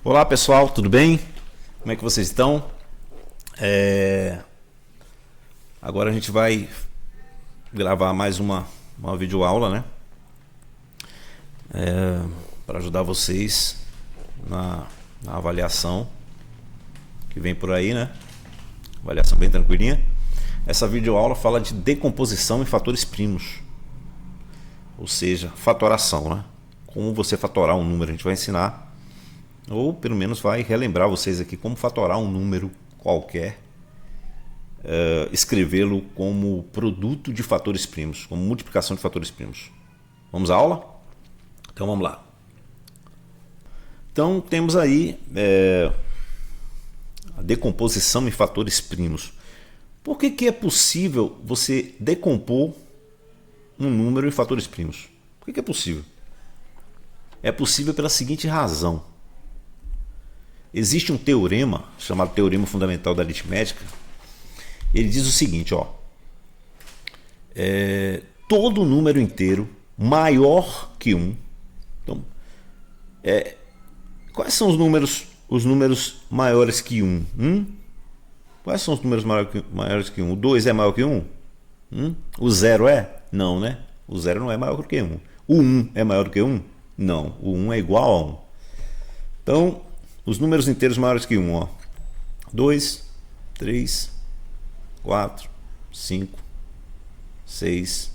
Olá pessoal, tudo bem? Como é que vocês estão? Agora a gente vai gravar mais uma videoaula, né? Para ajudar vocês na avaliação que vem por aí, né? Avaliação bem tranquilinha. Essa videoaula fala de decomposição em fatores primos, ou seja, fatoração, né? Como você fatorar um número, a gente vai ensinar, ou pelo menos vai relembrar vocês aqui como fatorar um número qualquer, escrevê-lo como produto de fatores primos, como multiplicação de fatores primos. Vamos à aula? Então vamos lá. Então temos aí a decomposição em fatores primos. Por que é possível você decompor um número em fatores primos? Por que é possível? É possível pela seguinte razão. Existe um teorema chamado Teorema Fundamental da Aritmética. Ele diz o seguinte, ó, todo número inteiro maior que 1. Então, quais são os números maiores que 1? Quais são os números maiores que 1? O 2 é maior que 1? O 0 é? Não, né? O 0 não é maior que 1. O 1 é maior que 1? Não, o 1 é igual a 1. Então, os números inteiros maiores que 1, ó. 2, 3, 4, 5, 6,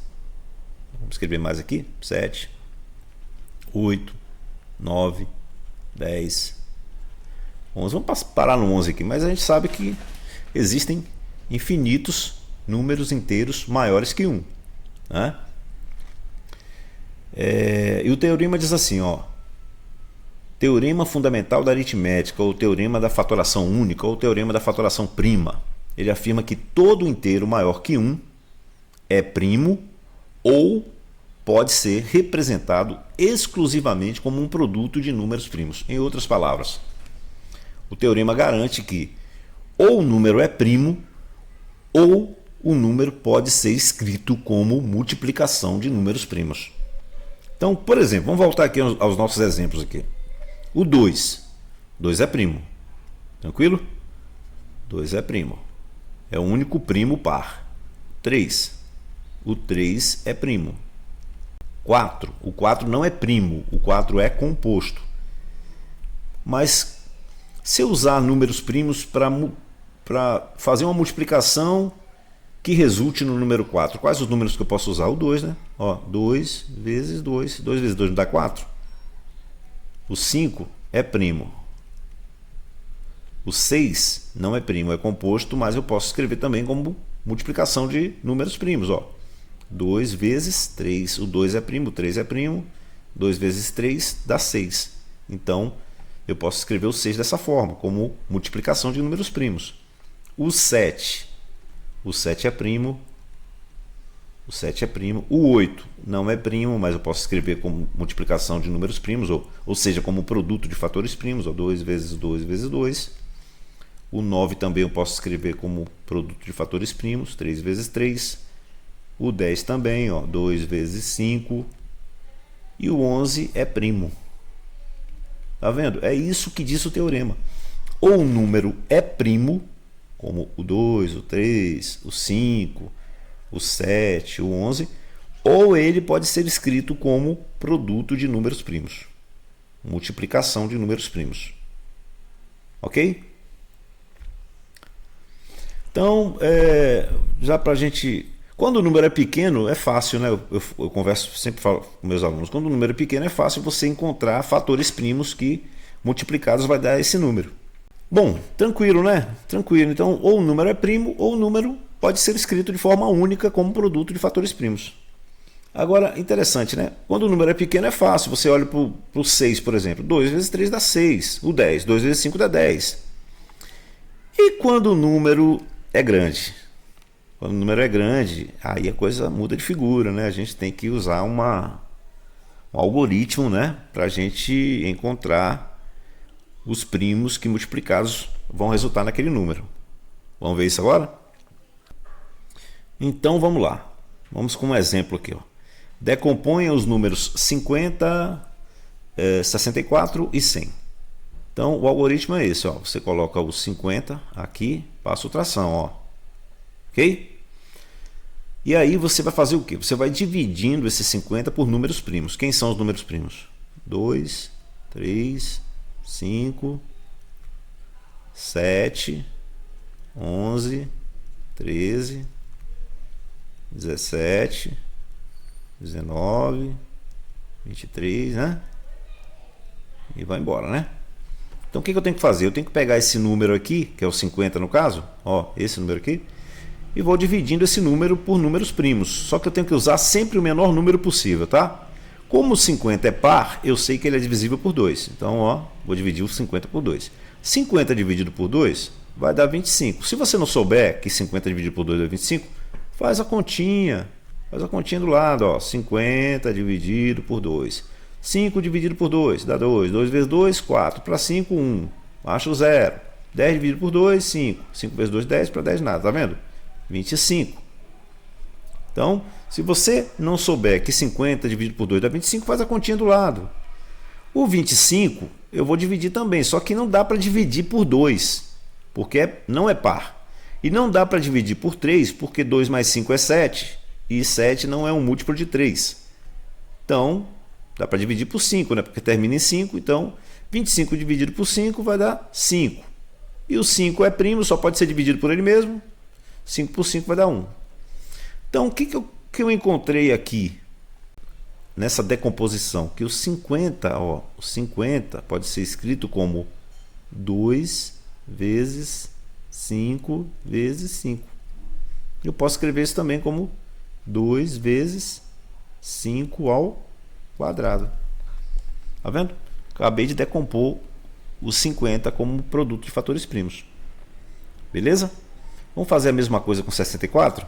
vamos escrever mais aqui, 7, 8, 9, 10, 11. Vamos parar no 11 aqui, mas a gente sabe que existem infinitos números inteiros maiores que 1, né? E o teorema diz assim, ó, Teorema Fundamental da Aritmética, ou Teorema da Fatoração Única, ou Teorema da Fatoração Prima. Ele afirma que todo inteiro maior que 1 é primo ou pode ser representado exclusivamente como um produto de números primos. Em outras palavras, o teorema garante que ou o número é primo ou o número pode ser escrito como multiplicação de números primos. Então, por exemplo, vamos voltar aqui aos nossos exemplos aqui. O 2. 2 é primo. Tranquilo? 2 é primo. É o único primo par. 3. O 3 é primo. 4. O 4 não é primo. O 4 é composto. Mas se eu usar números primos para fazer uma multiplicação que resulte no número 4, quais os números que eu posso usar? O 2, né? Ó, 2 vezes 2. 2 vezes 2 não dá 4? O 5 é primo. O 6 não é primo, é composto, mas eu posso escrever também como multiplicação de números primos. Ó. 2 vezes 3. O 2 é primo, o 3 é primo. 2 vezes 3 dá 6. Então, eu posso escrever o 6 dessa forma, como multiplicação de números primos. O 7. O 7 é primo. O 7 é primo. O 8 não é primo, mas eu posso escrever como multiplicação de números primos, ou seja, como produto de fatores primos, ó, 2 vezes 2 vezes 2. O 9 também eu posso escrever como produto de fatores primos, 3 vezes 3. O 10 também, ó, 2 vezes 5. E o 11 é primo. Tá vendo? É isso que diz o teorema. Ou o número é primo, como o 2, o 3, o 5... o 7, o 11, ou ele pode ser escrito como produto de números primos. Multiplicação de números primos. Ok? Então, já para a gente... Quando o número é pequeno, é fácil, né? Eu converso, sempre falo com meus alunos, quando o número é pequeno, é fácil você encontrar fatores primos que multiplicados vai dar esse número. Bom, tranquilo, né? Tranquilo. Então, ou o número é primo, ou o número pode ser escrito de forma única como produto de fatores primos. Agora, interessante, né? Quando o número é pequeno é fácil. Você olha para o 6, por exemplo. 2 vezes 3 dá 6. O 10. 2 vezes 5 dá 10. E quando o número é grande? Quando o número é grande, aí a coisa muda de figura, né? A gente tem que usar um algoritmo, né? Para a gente encontrar os primos que multiplicados vão resultar naquele número. Vamos ver isso agora? Então vamos lá. Vamos com um exemplo aqui, ó. Decomponha os números 50, 64 e 100. Então o algoritmo é esse, ó. Você coloca o 50 aqui, passa o tração, ó. Ok? E aí você vai fazer o quê? Você vai dividindo esse 50 por números primos. Quem são os números primos? 2, 3, 5, 7, 11, 13, 17, 19, 23, né? E vai embora, né? Então o que eu tenho que fazer? Eu tenho que pegar esse número aqui, que é o 50 no caso, ó, esse número aqui, e vou dividindo esse número por números primos. Só que eu tenho que usar sempre o menor número possível, tá? Como o 50 é par, eu sei que ele é divisível por 2. Então, ó, vou dividir o 50 por 2. 50 dividido por 2 vai dar 25. Se você não souber que 50 dividido por 2 é 25, faz a continha. Faz a continha do lado, ó. 50 dividido por 2. 5 dividido por 2 dá 2. 2 vezes 2, 4. Para 5, 1. Acha o 0. 10 dividido por 2, 5. 5 vezes 2, 10. Para 10, nada. Tá vendo? 25. Então, se você não souber que 50 dividido por 2 dá 25, faz a continha do lado. O 25 eu vou dividir também, só que não dá para dividir por 2, porque não é par. E não dá para dividir por 3, porque 2 mais 5 é 7, e 7 não é um múltiplo de 3. Então, dá para dividir por 5, né? Porque termina em 5, então 25 dividido por 5 vai dar 5. E o 5 é primo, só pode ser dividido por ele mesmo. 5 por 5 vai dar 1. Então, o que eu encontrei aqui nessa decomposição? Que o 50, ó, o 50 pode ser escrito como 2 vezes 5 vezes 5. Eu posso escrever isso também como 2 vezes 5 ao quadrado. Tá vendo? Acabei de decompor o 50 como produto de fatores primos. Beleza? Vamos fazer a mesma coisa com 64?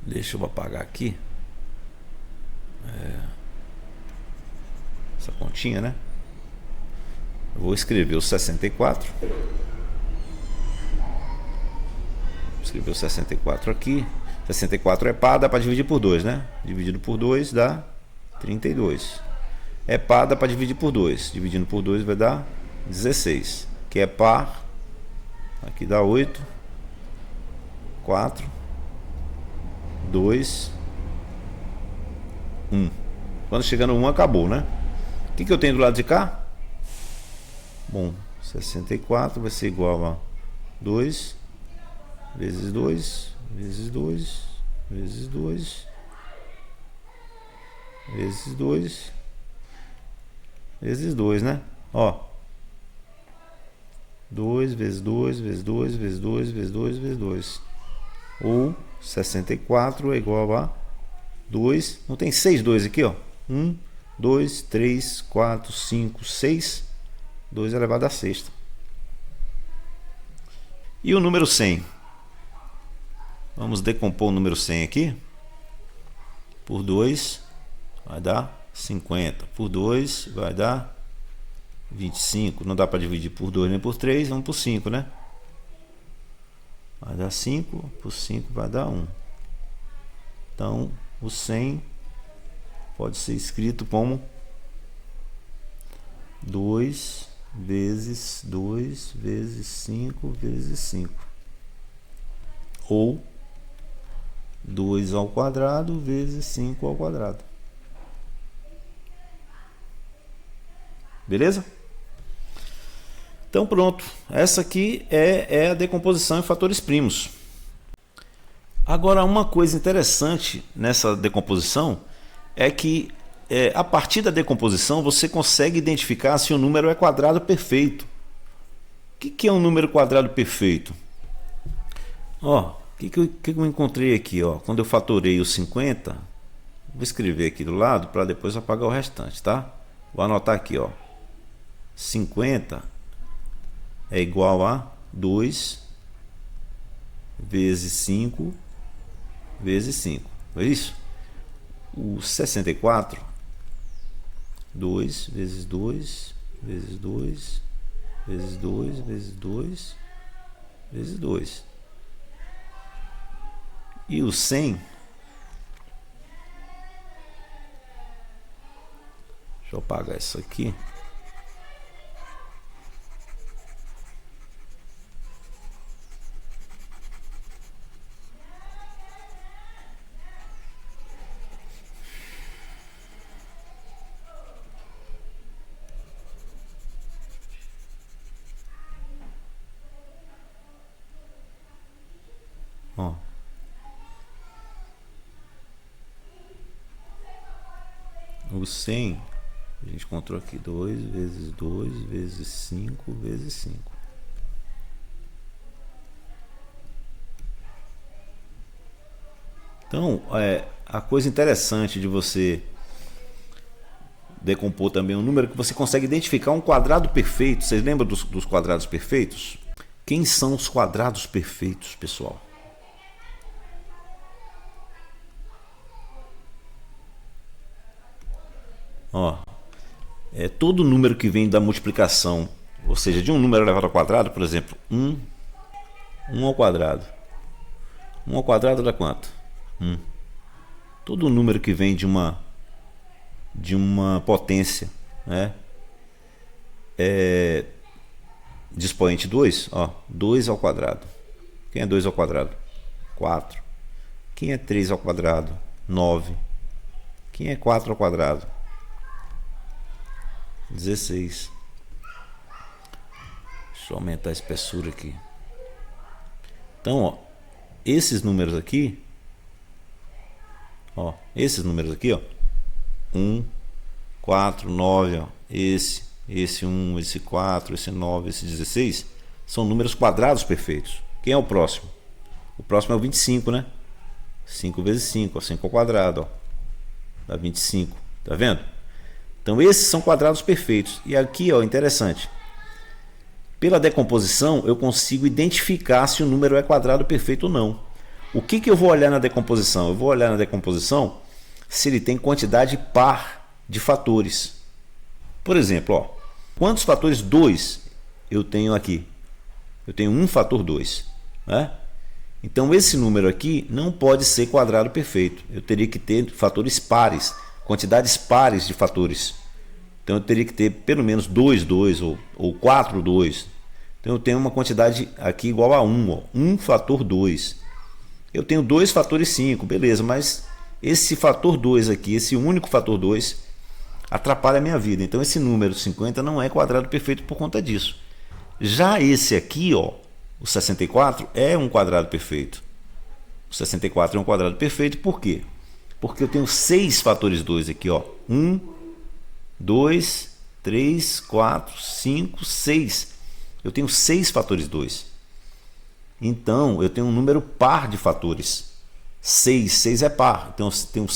Deixa eu apagar aqui. Essa continha, né? Eu vou escrever o 64. Vou escrever o 64 aqui. 64 é par, dá para dividir por 2, né? Dividido por 2 dá 32. É par, dá para dividir por 2. Dividindo por 2 vai dar 16. Que é par. Aqui dá 8. 4. 2. 1. Quando chegar no 1 acabou, né? O que eu tenho do lado de cá? Bom, 64 vai ser igual a 2 vezes 2 vezes 2 vezes 2 vezes 2 vezes 2, né? Ó, 2 vezes 2 vezes 2 vezes 2 vezes 2 vezes 2. Ou 64 é igual a 2. Não tem 6 2 aqui, ó. 1, 2, 3, 4, 5, 6. 2 elevado a sexta. E o número 100? Vamos decompor o número 100 aqui. Por 2 vai dar 50. Por 2 vai dar 25. Não dá para dividir por 2 nem por 3. Vamos por 5, né? Vai dar 5. Por 5 vai dar 1. Então, o 100 pode ser escrito como 2 vezes 2 vezes 5 vezes 5. Ou 2 ao quadrado vezes 5 ao quadrado. Beleza? Então pronto. Essa aqui é a decomposição em fatores primos. Agora, uma coisa interessante nessa decomposição é que a partir da decomposição você consegue identificar se o número é quadrado perfeito. O que é um número quadrado perfeito? Ó, o que eu encontrei aqui? Ó, quando eu fatorei o 50, vou escrever aqui do lado para depois apagar o restante, tá? Vou anotar aqui, ó. 50 é igual a 2 vezes 5 vezes 5. É isso? O 64, 2 vezes 2 vezes 2 vezes 2 vezes 2 vezes 2. E o 100, deixa eu apagar isso aqui. o 100, a gente encontrou aqui 2 vezes 2 vezes 5 vezes 5. Então, a coisa interessante de você decompor também um número é que você consegue identificar um quadrado perfeito. Vocês lembram dos quadrados perfeitos? Quem são os quadrados perfeitos, pessoal? Ó, todo número que vem da multiplicação, ou seja, de um número elevado ao quadrado, por exemplo, 1 ao quadrado. 1 ao quadrado dá quanto? 1. Todo número que vem de uma potência, né, de expoente 2, ó, 2 ao quadrado. Quem é 2 ao quadrado? 4. Quem é 3 ao quadrado? 9. Quem é 4 ao quadrado? 16. Deixa eu aumentar a espessura aqui. Então, ó, esses números aqui, ó, 1, 4, 9, ó, esse 1, esse 4, esse 9, esse 16, são números quadrados perfeitos. Quem é o próximo? O próximo é o 25, né? 5 vezes 5, ó, 5 ao quadrado, ó, dá 25, tá vendo? Então esses são quadrados perfeitos. E aqui, ó, interessante. Pela decomposição, eu consigo identificar se o número é quadrado perfeito ou não. O que eu vou olhar na decomposição? Eu vou olhar na decomposição se ele tem quantidade par de fatores. Por exemplo, ó, quantos fatores 2 eu tenho aqui? Eu tenho um fator 2, né? Então esse número aqui não pode ser quadrado perfeito. Eu teria que ter fatores pares, quantidades pares de fatores. Então eu teria que ter pelo menos 2, 2 ou 4, 2. Então eu tenho uma quantidade aqui igual a 1, ó, 1 fator 2. Eu tenho 2 fatores 5, beleza, mas esse fator 2 aqui, esse único fator 2, atrapalha a minha vida. Então esse número 50 não é quadrado perfeito por conta disso. Já esse aqui, ó, o 64, é um quadrado perfeito. O 64 é um quadrado perfeito, por quê? Porque eu tenho 6 fatores 2 aqui, ó. 1, 2, 3, 4, 5, 6. Eu tenho 6 fatores 2. Então, eu tenho um número par de fatores. 6 é par. Então, eu tenho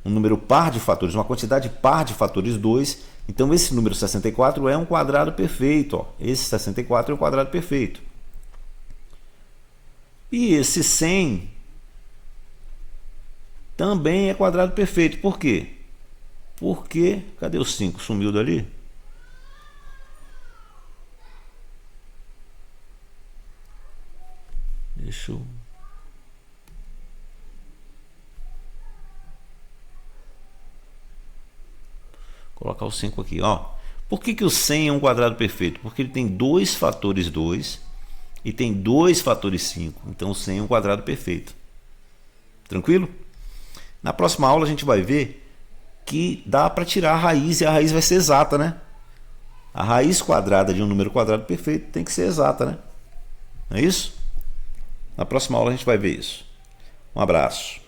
um número par de fatores, uma quantidade par de fatores 2. Então, esse número 64 é um quadrado perfeito. Ó. Esse 64 é um quadrado perfeito. E esse 100 também é quadrado perfeito. Por quê? Porque, cadê o 5? Sumiu dali? Deixa eu... colocar o 5 aqui, ó. Por que o 100 é um quadrado perfeito? Porque ele tem 2 fatores 2 e tem 2 fatores 5. Então o 100 é um quadrado perfeito. Tranquilo? Na próxima aula a gente vai ver que dá para tirar a raiz e a raiz vai ser exata, né? A raiz quadrada de um número quadrado perfeito tem que ser exata, né? Não é isso? Na próxima aula a gente vai ver isso. Um abraço.